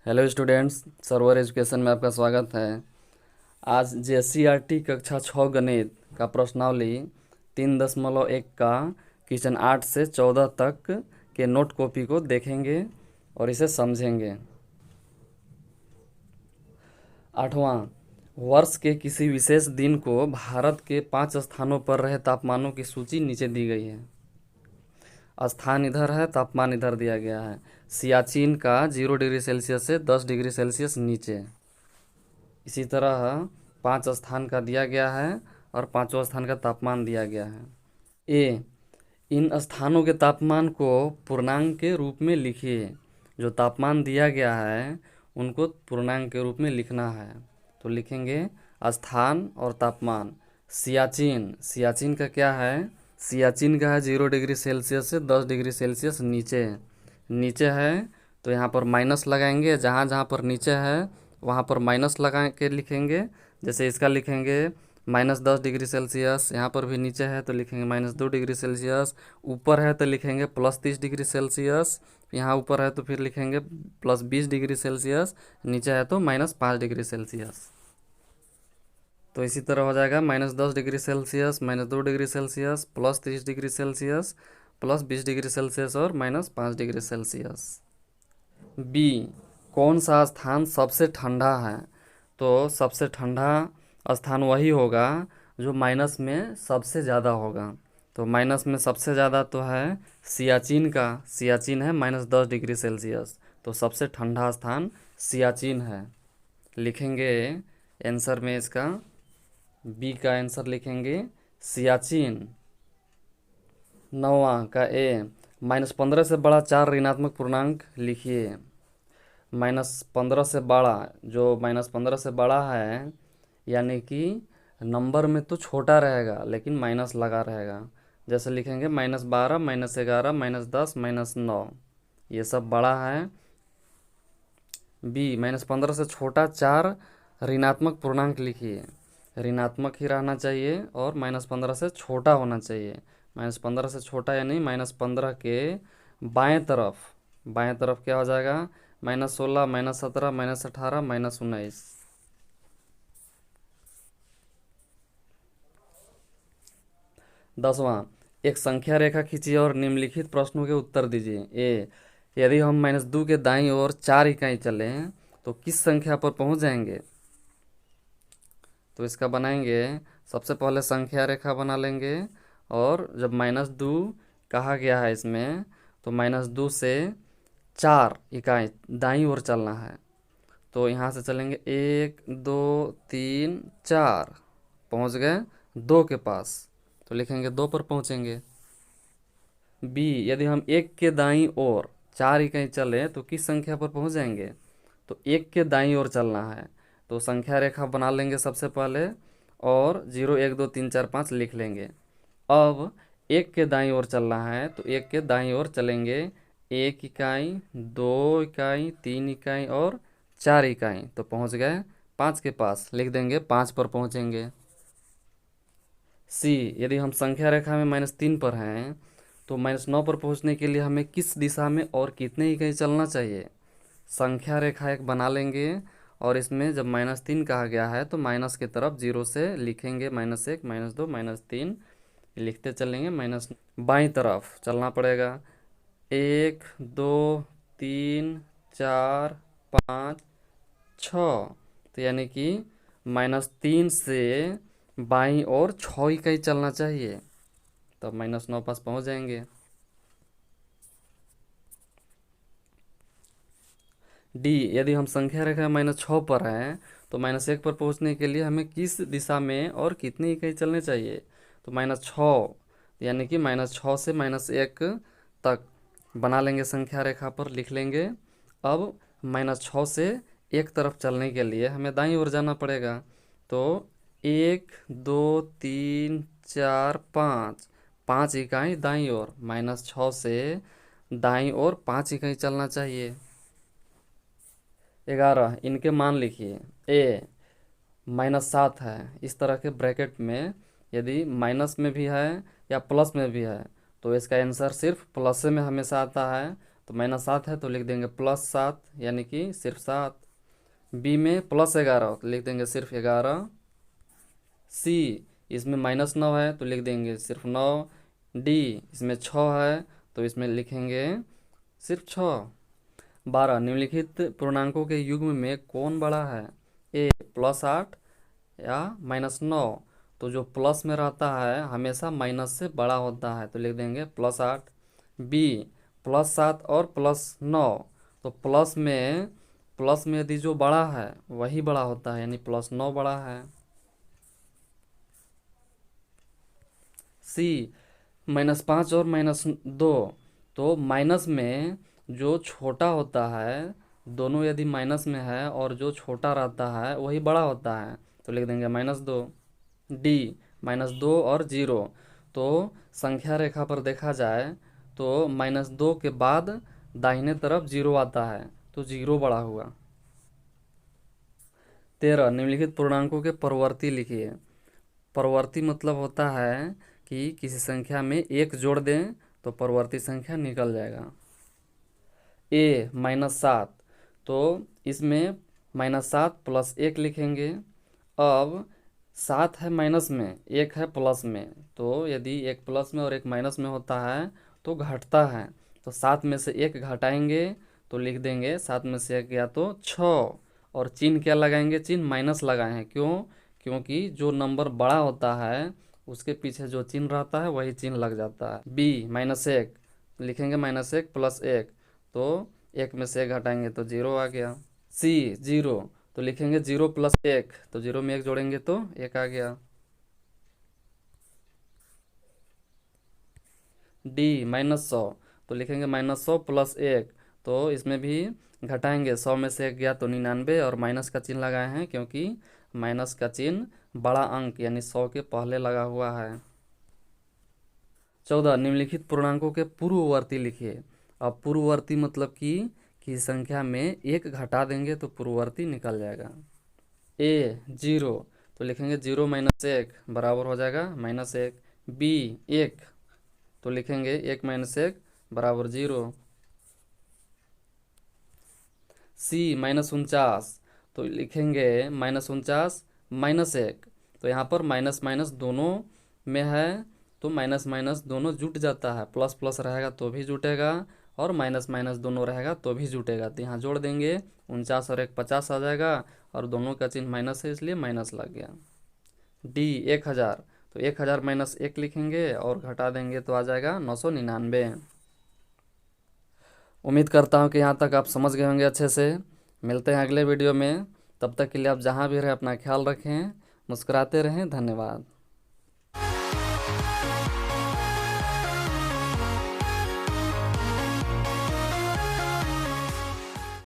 Hello students, server education में आपका स्वागत है। आज JCRT कक्षा 6 गणित का प्रश्नावली 3.1 का क्वेश्चन 8 से 14 तक के नोट कॉपी को देखेंगे और इसे समझेंगे। 8वां, वर्ष के किसी विशेष दिन को भारत के 5 स्थानों पर रहे तापमानों की सूची नीचे दी गई है। स्थान इधर है, तापमान इधर दिया गया है। सियाचिन का 0 डिग्री सेल्सियस से 10 डिग्री सेल्सियस नीचे। इसी तरह 5 स्थान का दिया गया है और 5वां स्थान का तापमान दिया गया है। ए, इन स्थानों के तापमान को पूर्णांक के रूप में लिखिए। जो तापमान दिया गया है उनको पूर्णांक के रूप में लिखना है, तो लिखेंगे स्थान और तापमान। सियाचिन, सियाचिन का क्या है? सियाचिन का है 0 डिग्री सेल्सियस से 10 डिग्री सेल्सियस नीचे। नीचे है तो यहाँ पर माइनस लगाएंगे, जहाँ जहाँ पर नीचे है वहाँ पर माइनस लगा के लिखेंगे। जैसे इसका लिखेंगे -10 डिग्री सेल्सियस, यहाँ पर भी नीचे है तो लिखेंगे -2 डिग्री सेल्सियस, ऊपर है तो लिखेंगे +30 डिग्री सेल्सियस, यहाँ ऊपर है तो फिर लिखेंगे +20 डिग्री सेल्सियस, नीचे है तो -5 डिग्री सेल्सियस। तो इसी तरह हो जाएगा -10 degree Celsius, -2 degree Celsius, +30 degree Celsius, +20 degree Celsius और -5 डिग्री सेल्सियस। बी, कौन सा स्थान सबसे ठंडा है? तो सबसे ठंडा स्थान वही होगा जो माइनस में सबसे ज़्यादा होगा। तो माइनस में सबसे ज़्यादा तो है सियाचिन का, सियाचिन है -10 डिग्री सेल्सियस, तो सबसे ठंडा स्थान सियाचिन है। लिखेंगे आंसर में इसका बी का आंसर लिखेंगे सियाचिन। 9वां का ए, -15 से बड़ा 4 ऋणात्मक पूर्णांक लिखिए। -15 से बड़ा, जो -15 से बड़ा है यानी कि नंबर में तो छोटा रहेगा लेकिन माइनस लगा रहेगा। जैसे लिखेंगे -12, -11, -10, -9, ये सब बड़ा है। बी, -15 से छोटा 4 ऋणात्मक पूर्णांक लिखिए। ऋणात्मक ही रहना चाहिए और -15 से छोटा होना चाहिए। -15 से छोटा यानी -15 के बाएं तरफ क्या हो जाएगा? -16, -17, -18, -19। 10वां, एक संख्या रेखा खींचिए और निम्नलिखित प्रश्नों के उत्तर दीजिए। ए, यदि हम -2 के दाईं ओर 4 इकाई चलें तो किस संख्या पर पहुंच जाएंगे? तो इसका बनाएंगे, सबसे पहले संख्या रेखा बना लेंगे और जब -2 कहा गया है इसमें तो -2 से 4 इकाई दाईं ओर चलना है। तो यहाँ से चलेंगे 1, 2, 3, 4, पहुँच गए 2 के पास, तो लिखेंगे 2 पर पहुँचेंगे। बी, यदि हम 1 के दाईं ओर 4 इकाई चले तो किस संख्या पर पहुँच जाएंगे? तो 1 के दाईं ओर चलना है, तो संख्या रेखा बना लेंगे सबसे पहले और 0, 1, 2, 3, 4, 5 लिख लेंगे। अब 1 के दाईं ओर चलना है तो 1 के दाईं ओर चलेंगे 1 इकाई, 2 इकाई, 3 इकाई और 4 इकाई, तो पहुंच गए 5 के पास, लिख देंगे 5 पर पहुंचेंगे। सी, यदि हम संख्या रेखा में -3 पर हैं तो -9 पर पहुंचने के लिए हमें किस दिशा में और कितने इकाई चलना चाहिए? संख्या रेखा एक बना लेंगे और इसमें जब -3 कहा गया है तो माइनस की तरफ 0 से लिखेंगे -1, -2, -3, लिखते चलेंगे। बाईं तरफ चलना पड़ेगा, 1, 2, 3, 4, 5, 6, तो यानी कि -3 से बाईं ओर 6 इकाई चलना चाहिए, तब -9 पास पहुंच जाएंगे। डी, यदि हम संख्या रेखा -6 पर हैं तो -1 पर पहुंचने के लिए हमें किस दिशा में और कितनी इकाई चलने चाहिए? तो -6 यानी कि -6 से -1 तक बना लेंगे, संख्या रेखा पर लिख लेंगे। अब -6 से 1 तरफ चलने के लिए हमें दाईं ओर जाना पड़ेगा, तो 1, 2, 3, 4, 5, 5 इकाई दाईं ओर, -6 से दाईं ओर 5 इकाई चलना चाहिए। 11, इनके मान लिखिए। ए, -7 है, इस तरह के ब्रैकेट में यदि माइनस में भी है या प्लस में भी है तो इसका आंसर सिर्फ प्लस में हमेशा आता है, तो -7 है तो लिख देंगे +7 यानी कि सिर्फ 7। बी में +11 तो लिख देंगे सिर्फ 11। सी इसमें -9 है तो लिख देंगे सिर्फ 9। डी इसमें 6 है तो इसमें लिखेंगे सिर्फ 6। 12 निम्नलिखित पूर्णांकों के युग्म में कौन बड़ा है? ए +8 या -9। तो जो प्लस में रहता है हमेशा माइनस से बड़ा होता है तो लिख देंगे +8। बी +7 और +9 तो प्लस में यदि जो बड़ा है वही बड़ा होता है यानी +9 बड़ा है। सी -5 और -2 तो माइनस में जो छोटा होता है दोनों यदि माइनस में है और जो छोटा रहता है वही बड़ा होता है तो लिख देंगे -2। डी -2 और 0 तो संख्या रेखा पर देखा जाए तो -2 के बाद दाहिने तरफ 0 आता है तो 0 बड़ा हुआ। 13 निम्नलिखित पूर्णांकों के परवर्ती लिखिए। परवर्ती मतलब होता है कि किसी संख्या में एक जोड़ दें तो परवर्ती संख्या निकल जाएगा। ए -7 तो इसमें -7 + 1 लिखेंगे। अब 7 है माइनस में, 1 है प्लस में, तो यदि एक प्लस में और एक माइनस में होता है तो घटता है। तो 7 में से 1 घटाएंगे तो लिख देंगे 7 में से 1 गया तो 6। और चिन्ह क्या लगाएंगे? चिन्ह माइनस लगाए हैं। क्यों? क्योंकि जो नंबर बड़ा होता है उसके पीछे जो चिन्ह रहता है वही चिन्ह लग जाता है। बी -1 लिखेंगे -1 + 1 तो 1 में से 1 घटाएंगे तो 0 आ गया। सी 0 तो लिखेंगे 0 + 1 तो 0 में 1 जोड़ेंगे तो 1 आ गया। डी -100 तो लिखेंगे -100 + 1 तो इसमें भी घटाएंगे, 100 में से 1 गया तो 99 और माइनस का चिन्ह लगाए हैं क्योंकि माइनस का चिन्ह बड़ा अंक यानी 100 के पहले लगा हुआ है। 14 निम्नलिखित पूर्णांकों के पूर्ववर्ती लिखिए। अब पूर्ववर्ती मतलब कि संख्या में 1 घटा देंगे तो पूर्ववर्ती निकल जाएगा। ए 0 तो लिखेंगे 0 - 1 बराबर हो जाएगा -1। बी 1 तो लिखेंगे 1 - 1 बराबर 0। सी -49 तो लिखेंगे -49 -1 तो यहाँ पर माइनस माइनस दोनों में है तो माइनस माइनस दोनों जुट जाता है। प्लस प्लस रहेगा तो भी जुटेगा और माइनस माइनस दोनों रहेगा तो भी जुटेगा। तो यहाँ जोड़ देंगे 49 और 1 50 आ जाएगा और दोनों का चिन्ह माइनस है इसलिए माइनस लग गया। डी 1000 तो 1000 - 1 लिखेंगे और घटा देंगे तो आ जाएगा 999। उम्मीद करता हूँ कि यहाँ तक आप समझ गए होंगे अच्छे से। मिलते हैं अगले वीडियो में, तब तक के लिए आप जहाँ भी रहें अपना ख्याल रखें, मुस्कुराते रहें। धन्यवाद।